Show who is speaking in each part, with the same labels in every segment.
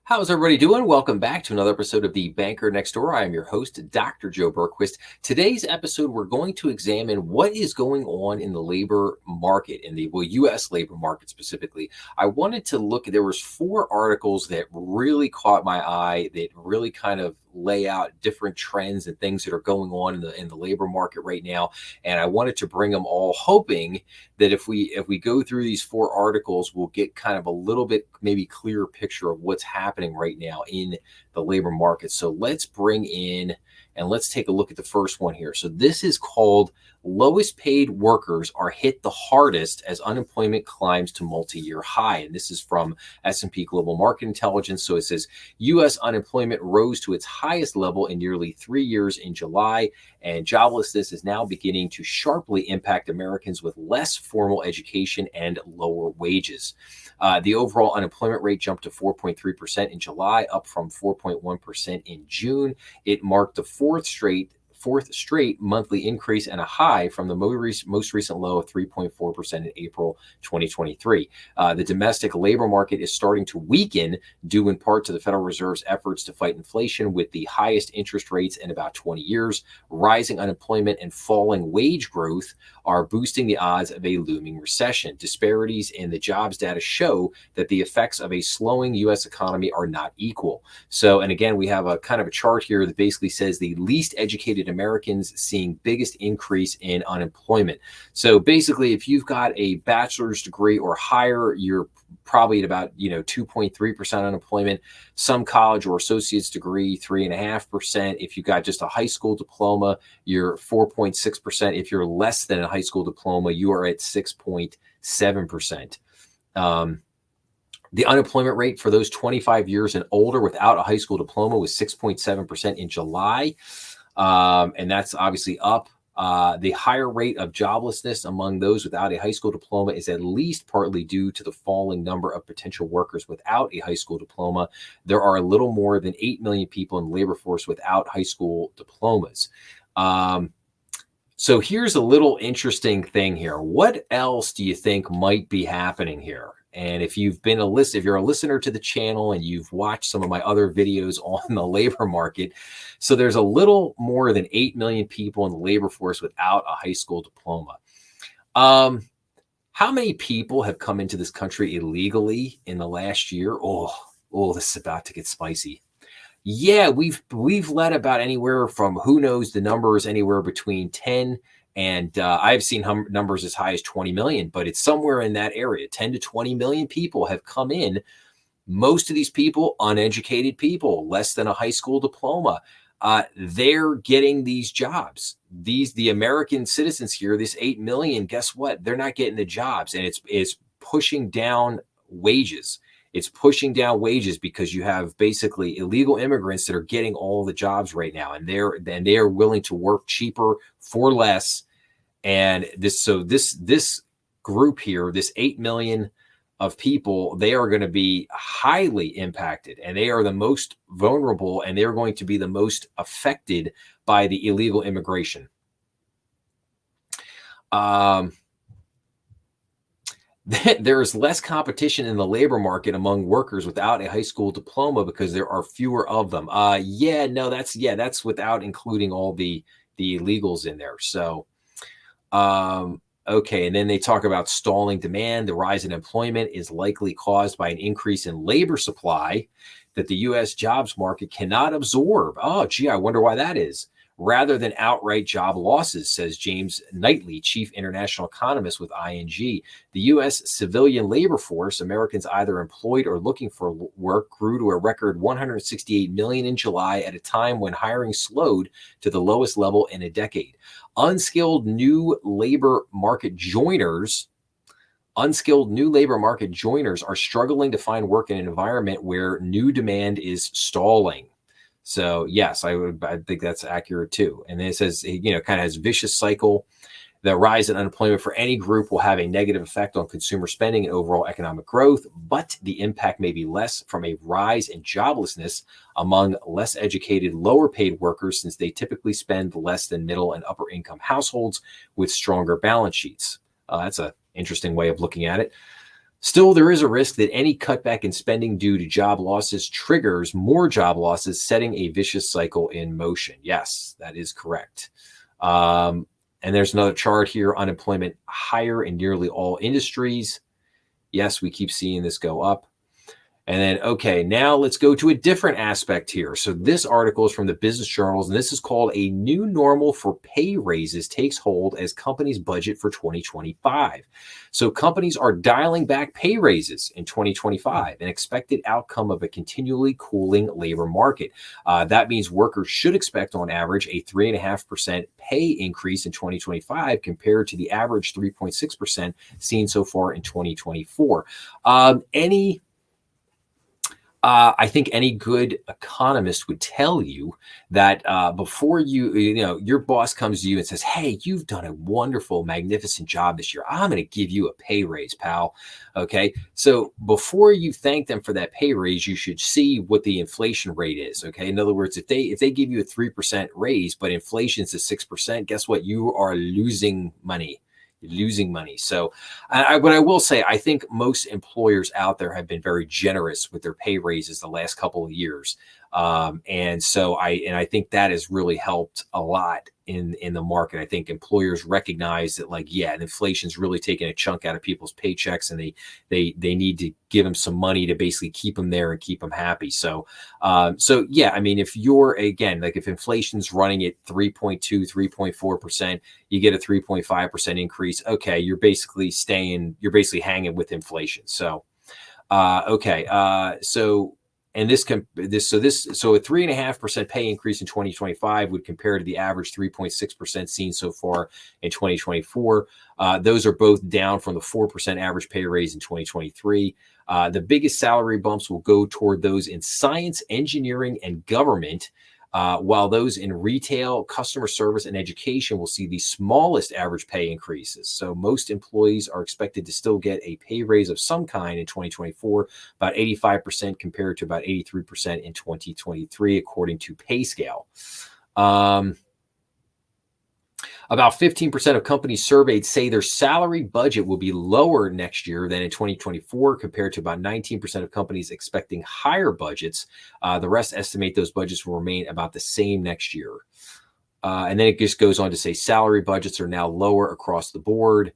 Speaker 1: How's everybody doing? Welcome back to another episode of The Banker Next Door. I am your host, Dr. Joe Berquist. Today's episode, we're going to examine what is going on in the labor market, in the U.S. labor market specifically. I wanted to look, there was 4 articles that really caught my eye that really kind of lay out different trends and things that are going on in the labor market right now. And I wanted to bring them all, hoping that if we go through these 4 articles, we'll get kind of a little bit maybe clearer picture of what's happening right now in the labor market. So let's bring in and let's take a look at the first one here. So this is called Lowest Paid Workers Are Hit the Hardest as Unemployment Climbs to Multi-Year High. And this is from S&P Global Market Intelligence. So it says U.S. unemployment rose to its highest level in nearly 3 years in July, and joblessness is now beginning to sharply impact Americans with less formal education and lower wages. The overall unemployment rate jumped to 4.3% in July, up from 4.1% in June. It marked the fourth straight monthly increase and a high from the most recent low of 3.4% in April 2023. The domestic labor market is starting to weaken, due in part to the Federal Reserve's efforts to fight inflation with the highest interest rates in about 20 years. Rising unemployment and falling wage growth are boosting the odds of a looming recession. Disparities in the jobs data show that the effects of a slowing U.S. economy are not equal. So, and again, we have a kind of a chart here that basically says the least educated Americans seeing biggest increase in unemployment. So basically, if you've got a bachelor's degree or higher, you're probably at about 2.3% unemployment. Some college or associate's degree, 3.5%. If you got just a high school diploma, you're 4.6%. If you're less than a high school diploma, you are at 6.7%. The unemployment rate for those 25 years and older without a high school diploma was 6.7% in July. And that's obviously up. The higher rate of joblessness among those without a high school diploma is at least partly due to the falling number of potential workers without a high school diploma. There are a little more than 8 million people in the labor force without high school diplomas. So here's a little interesting thing here. What else do you think might be happening here? And if you're a listener to the channel and you've watched some of my other videos on the labor market, so there's a little more than 8 million people in the labor force without a high school diploma. How many people have come into this country illegally in the last year? Oh, this is about to get spicy. Yeah, we've let about anywhere from, who knows the numbers, anywhere between 10 and I've seen numbers as high as 20 million, but it's somewhere in that area. 10 to 20 million people have come in. Most of these people, uneducated people, less than a high school diploma. They're getting these jobs. The American citizens here, this 8 million, guess what? They're not getting the jobs, and it's pushing down wages. It's pushing down wages because you have basically illegal immigrants that are getting all the jobs right now, and they are willing to work cheaper for less. And this group here, this 8 million of people, they are going to be highly impacted, and they are the most vulnerable, and they're going to be the most affected by the illegal immigration. There's less competition in the labor market among workers without a high school diploma because there are fewer of them. That's without including all the illegals in there. So, okay. And then they talk about stalling demand. The rise in employment is likely caused by an increase in labor supply that the U.S. jobs market cannot absorb. Oh, gee, I wonder why that is. Rather than outright job losses, says James Knightley, chief international economist with ING. The U.S. civilian labor force, Americans either employed or looking for work, grew to a record 168 million in July at a time when hiring slowed to the lowest level in a decade. Unskilled new labor market joiners are struggling to find work in an environment where new demand is stalling. So yes, I think that's accurate too. And then it says, kind of has vicious cycle. The rise in unemployment for any group will have a negative effect on consumer spending and overall economic growth, but the impact may be less from a rise in joblessness among less educated, lower paid workers, since they typically spend less than middle and upper income households with stronger balance sheets. That's an interesting way of looking at it. Still, there is a risk that any cutback in spending due to job losses triggers more job losses, setting a vicious cycle in motion. Yes, that is correct. And there's another chart here, unemployment higher in nearly all industries. Yes, we keep seeing this go up. And then, okay, now let's go to a different aspect here. So this article is from the Business Journals, and this is called "A New Normal for Pay Raises Takes Hold as Companies Budget for 2025." So companies are dialing back pay raises in 2025, an expected outcome of a continually cooling labor market. That means workers should expect on average a 3.5% pay increase in 2025 compared to the average 3.6% seen so far in 2024. I think any good economist would tell you that before your boss comes to you and says, "Hey, you've done a wonderful, magnificent job this year. I'm going to give you a pay raise, pal." Okay. So before you thank them for that pay raise, you should see what the inflation rate is. Okay. In other words, if they give you a 3% raise, but inflation's at 6%, guess what? You are losing money. So what I will say, I think most employers out there have been very generous with their pay raises the last couple of years. And I think that has really helped a lot in the market. I think employers recognize that, like, yeah, inflation's really taking a chunk out of people's paychecks, and they need to give them some money to basically keep them there and keep them happy. So yeah, I mean, if if inflation's running at 3.2, 3.4%, you get a 3.5% increase. Okay, you're basically hanging with inflation. So so a 3.5% pay increase in 2025 would compare to the average 3.6% seen so far in 2024. Those are both down from the 4% average pay raise in 2023. The biggest salary bumps will go toward those in science, engineering, and government, while those in retail, customer service, and education will see the smallest average pay increases. So most employees are expected to still get a pay raise of some kind in 2024, about 85% compared to about 83% in 2023, according to PayScale. About 15% of companies surveyed say their salary budget will be lower next year than in 2024, compared to about 19% of companies expecting higher budgets. The rest estimate those budgets will remain about the same next year. And then it just goes on to say salary budgets are now lower across the board.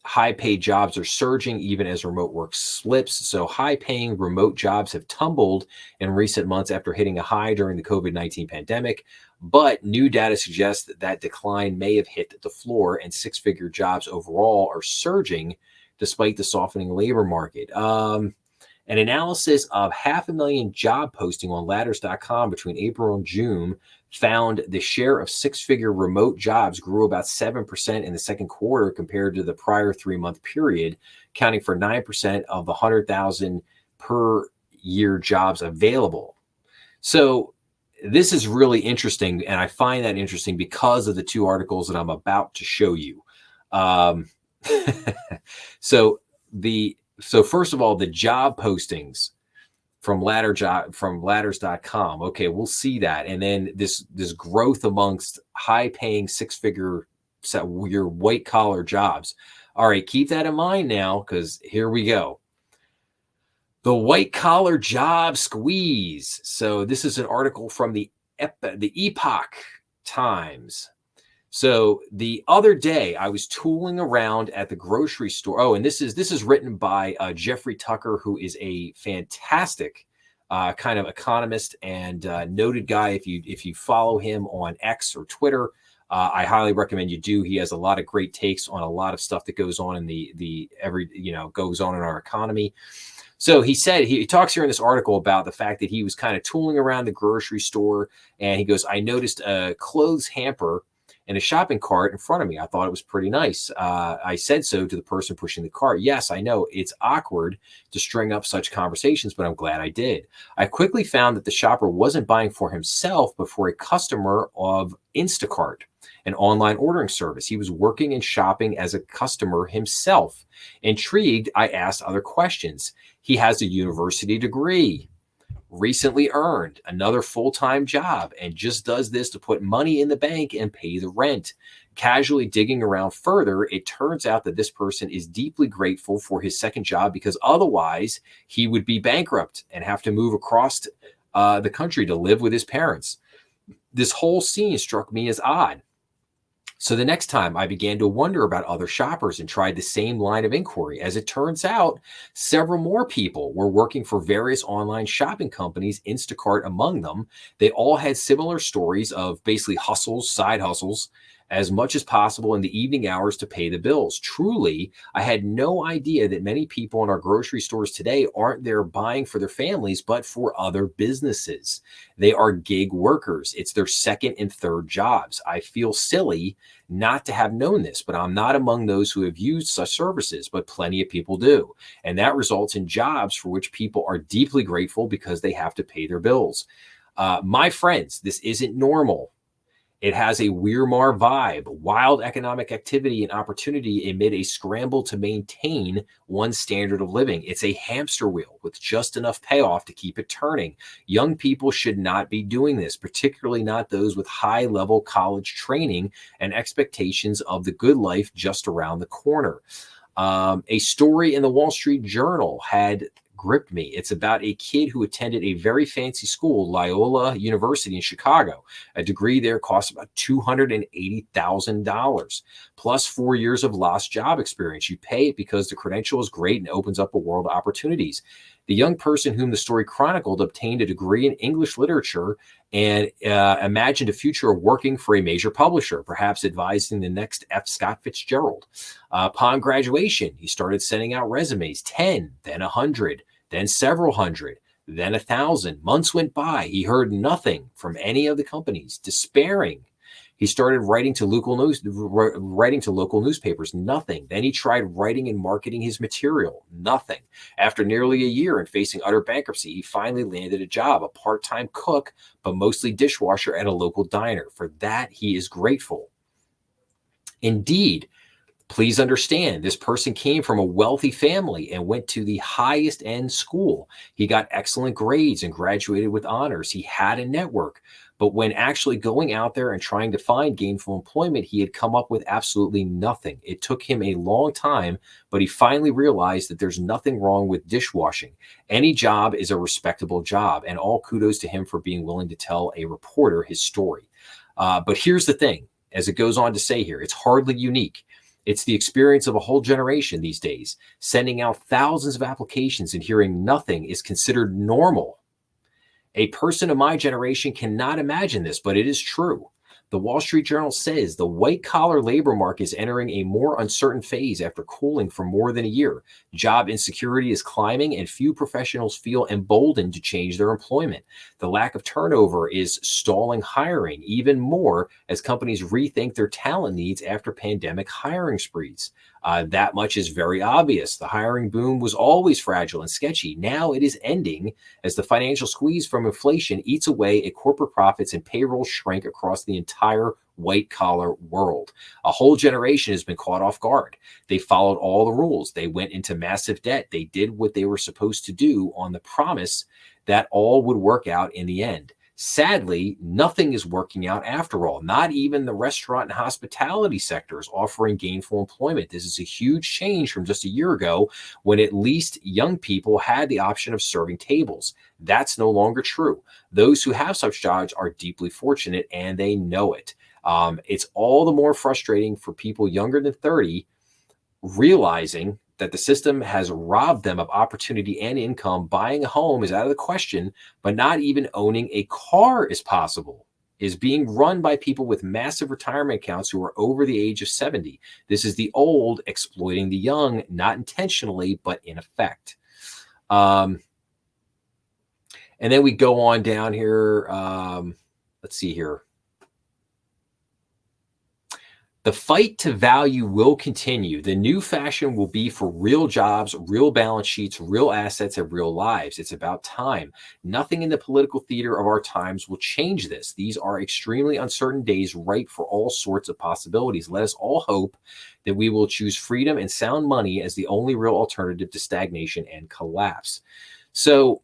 Speaker 1: High-paid jobs are surging even as remote work slips. So high-paying remote jobs have tumbled in recent months after hitting a high during the COVID-19 pandemic. But new data suggests that decline may have hit the floor, and six-figure jobs overall are surging despite the softening labor market. An analysis of 500,000 job posting on ladders.com between April and June found the share of six-figure remote jobs grew about 7% in the second quarter compared to the prior 3-month period, accounting for 9% of the 100,000 per year jobs available. So this is really interesting, and I find that interesting because of the two articles that I'm about to show you. So first of all, the job postings from ladders.com. Okay, we'll see that. And then this growth amongst high-paying six-figure your white-collar jobs. All right, keep that in mind now, because here we go. The white-collar job squeeze. So this is an article from the Epoch Times. So the other day, I was tooling around at the grocery store. Oh, and this is written by Jeffrey Tucker, who is a fantastic kind of economist and noted guy. If you follow him on X or Twitter, I highly recommend you do. He has a lot of great takes on a lot of stuff that goes on in goes on in our economy. So he said, he talks here in this article about the fact that he was kind of tooling around the grocery store, and he goes, I noticed a clothes hamper and a shopping cart in front of me. I thought it was pretty nice. I said so to the person pushing the cart. Yes, I know it's awkward to string up such conversations, but I'm glad I did. I quickly found that the shopper wasn't buying for himself, but for a customer of Instacart, an online ordering service. He was working and shopping as a customer himself. Intrigued, I asked other questions. He has a university degree. recently earned another full-time job and just does this to put money in the bank and pay the rent. Casually digging around further, it turns out that this person is deeply grateful for his second job because otherwise he would be bankrupt and have to move across the country to live with his parents. This whole scene struck me as odd. So the next time I began to wonder about other shoppers and tried the same line of inquiry. As it turns out, several more people were working for various online shopping companies, Instacart among them. They all had similar stories of basically hustles, side hustles, as much as possible in the evening hours to pay the bills. Truly, I had no idea that many people in our grocery stores today aren't there buying for their families, but for other businesses. They are gig workers. It's their second and third jobs. I feel silly not to have known this, but I'm not among those who have used such services, but plenty of people do. And that results in jobs for which people are deeply grateful because they have to pay their bills. My friends, this isn't normal. It has a Weimar vibe, wild economic activity and opportunity amid a scramble to maintain one standard of living. It's a hamster wheel with just enough payoff to keep it turning. Young people should not be doing this, particularly not those with high-level college training and expectations of the good life just around the corner. A story in the Wall Street Journal had gripped me. It's about a kid who attended a very fancy school, Loyola University in Chicago. A degree there costs about $280,000 plus 4 years of lost job experience. You pay it because the credential is great and opens up a world of opportunities. The young person whom the story chronicled obtained a degree in English literature and imagined a future of working for a major publisher, perhaps advising the next F. Scott Fitzgerald. Upon graduation, he started sending out resumes, 10, then 100, then several hundred, then 1,000. Months went by. He heard nothing from any of the companies. Despairing, he started writing to local newspapers. Nothing. Then he tried writing and marketing his material. Nothing. After nearly a year and facing utter bankruptcy, he finally landed a job, a part-time cook, but mostly dishwasher at a local diner. For that, he is grateful. Indeed, please understand, this person came from a wealthy family and went to the highest end school. He got excellent grades and graduated with honors. He had a network. But when actually going out there and trying to find gainful employment, he had come up with absolutely nothing. It took him a long time, but he finally realized that there's nothing wrong with dishwashing. Any job is a respectable job, and all kudos to him for being willing to tell a reporter his story. But here's the thing, as it goes on to say here, it's hardly unique. It's the experience of a whole generation these days. Sending out thousands of applications and hearing nothing is considered normal. A person of my generation cannot imagine this, but it is true. The Wall Street Journal says the white-collar labor market is entering a more uncertain phase after cooling for more than a year. Job insecurity is climbing, and few professionals feel emboldened to change their employment. The lack of turnover is stalling hiring even more as companies rethink their talent needs after pandemic hiring sprees. That much is very obvious. The hiring boom was always fragile and sketchy. Now it is ending as the financial squeeze from inflation eats away at corporate profits and payrolls shrink across the entire white-collar world. A whole generation has been caught off guard. They followed all the rules. They went into massive debt. They did what they were supposed to do on the promise that all would work out in the end. Sadly, nothing is working out after all. Not even the restaurant and hospitality sector is offering gainful employment. This is a huge change from just a year ago when at least young people had the option of serving tables. That's no longer true. Those who have such jobs are deeply fortunate and they know it. It's all the more frustrating for people younger than 30 realizing that the system has robbed them of opportunity and income. Buying a home is out of the question, but not even owning a car is possible. Is being run by people with massive retirement accounts who are over the age of 70. This is the old exploiting the young, not intentionally, but in effect. And then we go on down here. Let's see here. The fight to value will continue. The new fashion will be for real jobs, real balance sheets, real assets, and real lives. It's about time. Nothing in the political theater of our times will change this. These are extremely uncertain days, ripe for all sorts of possibilities. Let us all hope that we will choose freedom and sound money as the only real alternative to stagnation and collapse. So,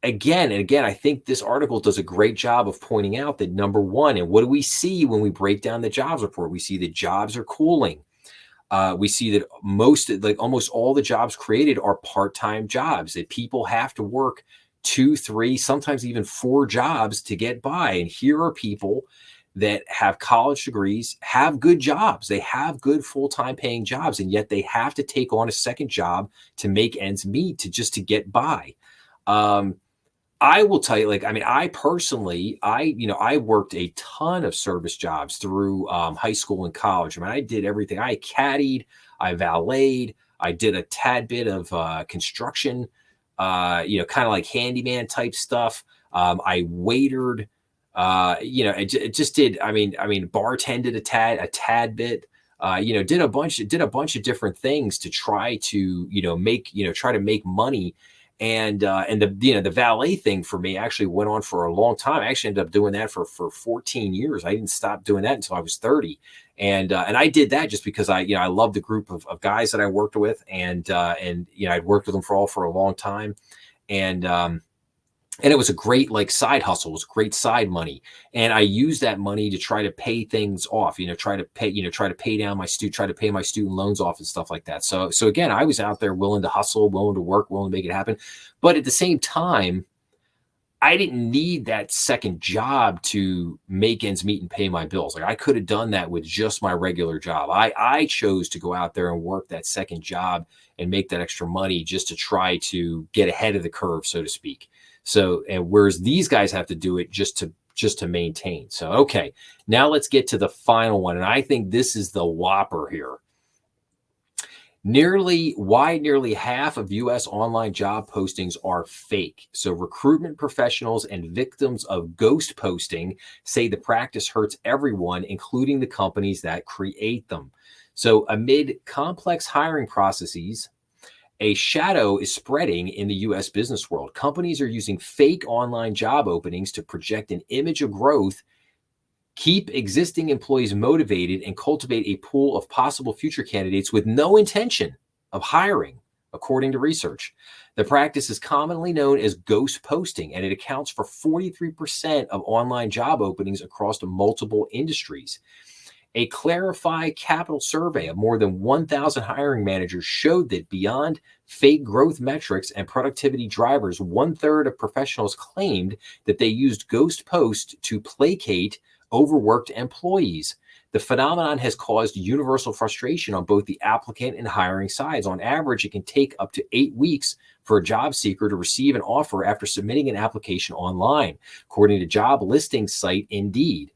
Speaker 1: again and again, I think this article does a great job of pointing out that number one, and what do we see when we break down the jobs report? We see that jobs are cooling. We see that almost all the jobs created are part-time jobs, that people have to work 2, 3, sometimes even 4 jobs to get by. And here are people that have college degrees, have good jobs, they have good full-time paying jobs, and yet they have to take on a second job to make ends meet, to get by. I will tell you, I personally, I worked a ton of service jobs through high school and college. I did everything. I caddied, I valeted, I did a tad bit of construction, kind of like handyman type stuff. I waitered, it just did. Bartended a tad bit. Did a bunch of different things to try to, try to make money. And the valet thing for me actually went on for a long time. I actually ended up doing that for 14 years. I didn't stop doing that until I was 30. And I did that just because I loved the group of guys that I worked with, and I'd worked with them for a long time. And it was a great side hustle. It was great side money. And I used that money to try to pay things off, try to pay my student loans off and stuff like that. So again, I was out there willing to hustle, willing to work, willing to make it happen. But at the same time, I didn't need that second job to make ends meet and pay my bills. I could have done that with just my regular job. I chose to go out there and work that second job and make that extra money just to try to get ahead of the curve, so to speak. So, and whereas these guys have to do it just to maintain. So, okay, now let's get to the final one. And I think this is the whopper here. Nearly half of U.S. online job postings are fake. So recruitment professionals and victims of ghost posting say the practice hurts everyone, including the companies that create them. So amid complex hiring processes, a shadow is spreading in the U.S. business world. Companies are using fake online job openings to project an image of growth, keep existing employees motivated, and cultivate a pool of possible future candidates with no intention of hiring, according to research. The practice is commonly known as ghost posting, and it accounts for 43% of online job openings across multiple industries. A Clarify Capital survey of more than 1,000 hiring managers showed that beyond fake growth metrics and productivity drivers, 1/3 of professionals claimed that they used ghost posts to placate overworked employees. The phenomenon has caused universal frustration on both the applicant and hiring sides. On average, it can take up to 8 weeks for a job seeker to receive an offer after submitting an application online, according to job listing site Indeed.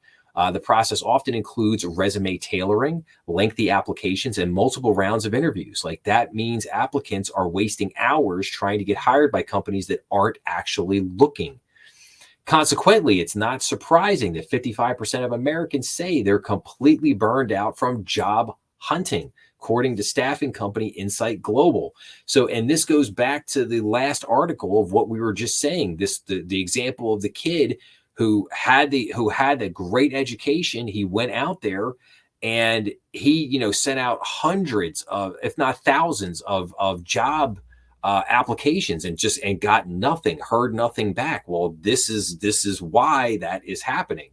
Speaker 1: The process often includes resume tailoring, lengthy applications, and multiple rounds of interviews. That means applicants are wasting hours trying to get hired by companies that aren't actually looking. Consequently, it's not surprising that 55% of Americans say they're completely burned out from job hunting, according to staffing company Insight Global. So, and this goes back to the last article of what we were just saying. The example of the kid who had the great education. He went out there and he, sent out hundreds of, if not thousands of job applications and got nothing, heard nothing back. Well, this is why that is happening.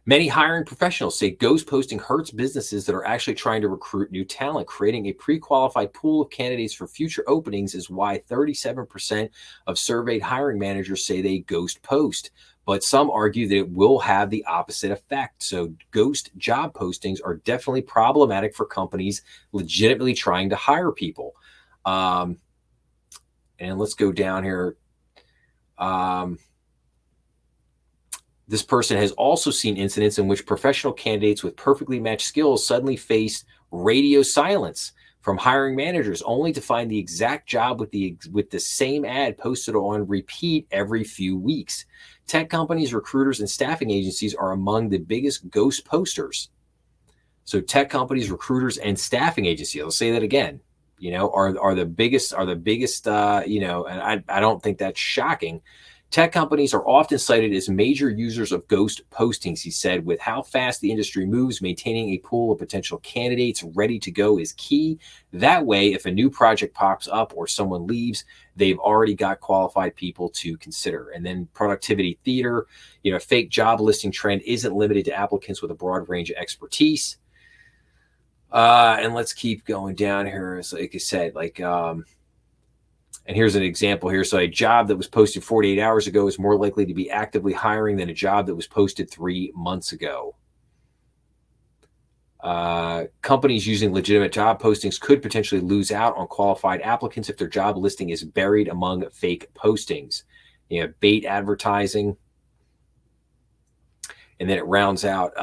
Speaker 1: Many hiring professionals say ghost posting hurts businesses that are actually trying to recruit new talent. Creating a pre-qualified pool of candidates for future openings is why 37% of surveyed hiring managers say they ghost post. But some argue that it will have the opposite effect. So ghost job postings are definitely problematic for companies legitimately trying to hire people. And let's go down here. This person has also seen incidents in which professional candidates with perfectly matched skills suddenly face radio silence from hiring managers, only to find the exact job with the same ad posted on repeat every few weeks. Tech companies, recruiters, and staffing agencies are among the biggest ghost posters. So tech companies, recruiters, and staffing agencies, I'll say that again, are the biggest, and I don't think that's shocking. Tech companies are often cited as major users of ghost postings, he said. With how fast the industry moves, maintaining a pool of potential candidates ready to go is key. That way, if a new project pops up or someone leaves, they've already got qualified people to consider. And then productivity theater, fake job listing trend isn't limited to applicants with a broad range of expertise. And let's keep going down here. As like I said, and here's an example here. So a job that was posted 48 hours ago is more likely to be actively hiring than a job that was posted 3 months ago. Companies using legitimate job postings could potentially lose out on qualified applicants if their job listing is buried among fake postings. Bait advertising. And then it rounds out.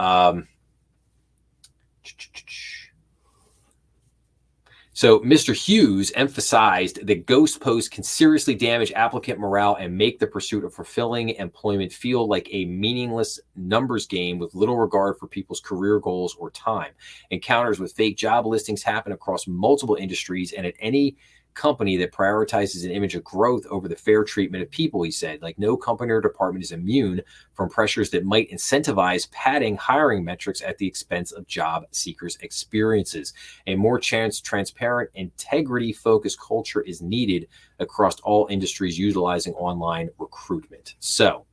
Speaker 1: So Mr. Hughes emphasized that ghost posts can seriously damage applicant morale and make the pursuit of fulfilling employment feel like a meaningless numbers game with little regard for people's career goals or time. Encounters with fake job listings happen across multiple industries and at any company that prioritizes an image of growth over the fair treatment of people, he said. Like, no company or department is immune from pressures that might incentivize padding hiring metrics at the expense of job seekers' experiences. A more transparent, integrity-focused culture is needed across all industries utilizing online recruitment. So,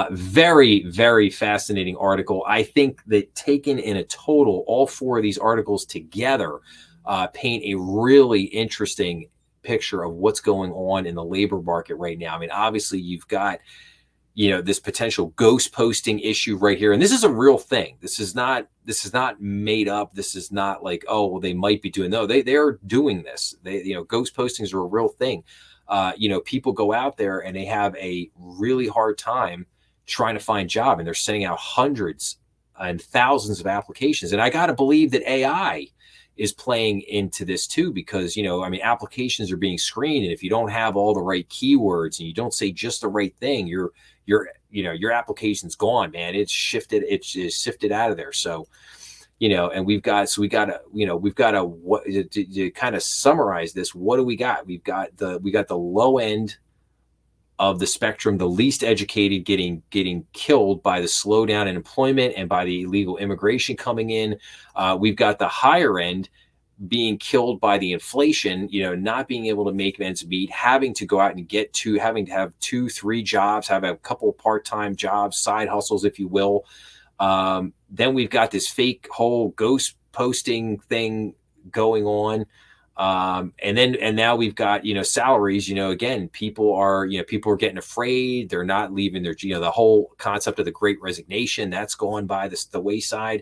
Speaker 1: very, very fascinating article. I think that taken in a total, all four of these articles together paint a really interesting picture of what's going on in the labor market right now. I mean, obviously, you've got, this potential ghost posting issue right here. And this is a real thing. This is not made up. This is not like, oh, well, they might be doing. No, they're doing this. Ghost postings are a real thing. People go out there and they have a really hard time trying to find a job, and they're sending out hundreds and thousands of applications. And I got to believe that AI is playing into this too, because, applications are being screened. And if you don't have all the right keywords and you don't say just the right thing, your application's gone, man. It's sifted out of there. So, and we've got to kind of summarize this. What do we got? We got the low end of the spectrum, the least educated getting killed by the slowdown in employment and by the illegal immigration coming in. We've got the higher end being killed by the inflation, not being able to make ends meet, having to go out and having to have 2-3 jobs, have a couple of part-time jobs, side hustles, if you will. Then we've got this fake whole ghost posting thing going on. And now we've got, salaries, again, people are getting afraid. They're not leaving their, the whole concept of the Great Resignation, that's going by the wayside.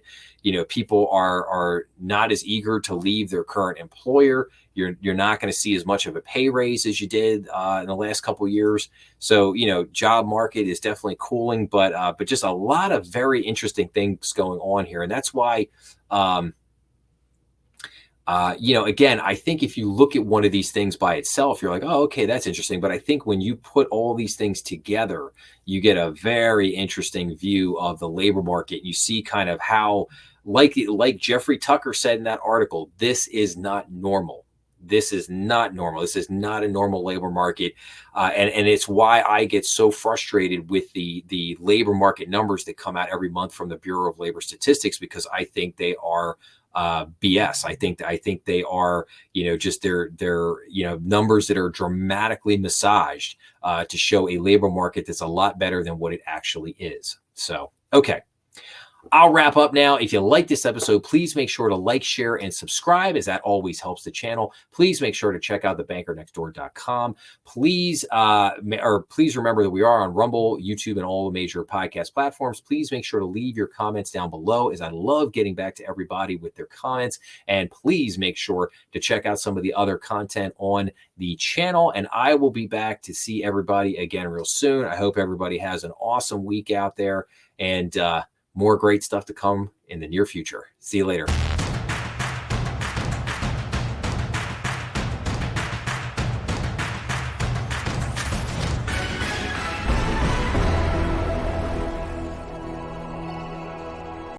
Speaker 1: People are not as eager to leave their current employer. You're not going to see as much of a pay raise as you did in the last couple of years. So, job market is definitely cooling, but just a lot of very interesting things going on here. And that's why, again, I think if you look at one of these things by itself, you're like, oh, okay, that's interesting. But I think when you put all these things together, you get a very interesting view of the labor market. You see kind of how, like Jeffrey Tucker said in that article, this is not normal. This is not normal. This is not a normal labor market. And it's why I get so frustrated with the labor market numbers that come out every month from the Bureau of Labor Statistics, because I think they are BS. I think they are, just they're numbers that are dramatically massaged to show a labor market that's a lot better than what it actually is. So, okay. I'll wrap up now. If you like this episode, please make sure to like, share, and subscribe, as that always helps the channel. Please make sure to check out thebankernextdoor.com. Please remember that we are on Rumble, YouTube, and all the major podcast platforms. Please make sure to leave your comments down below, as I love getting back to everybody with their comments. And please make sure to check out some of the other content on the channel. And I will be back to see everybody again real soon. I hope everybody has an awesome week out there, and more great stuff to come in the near future. See you later.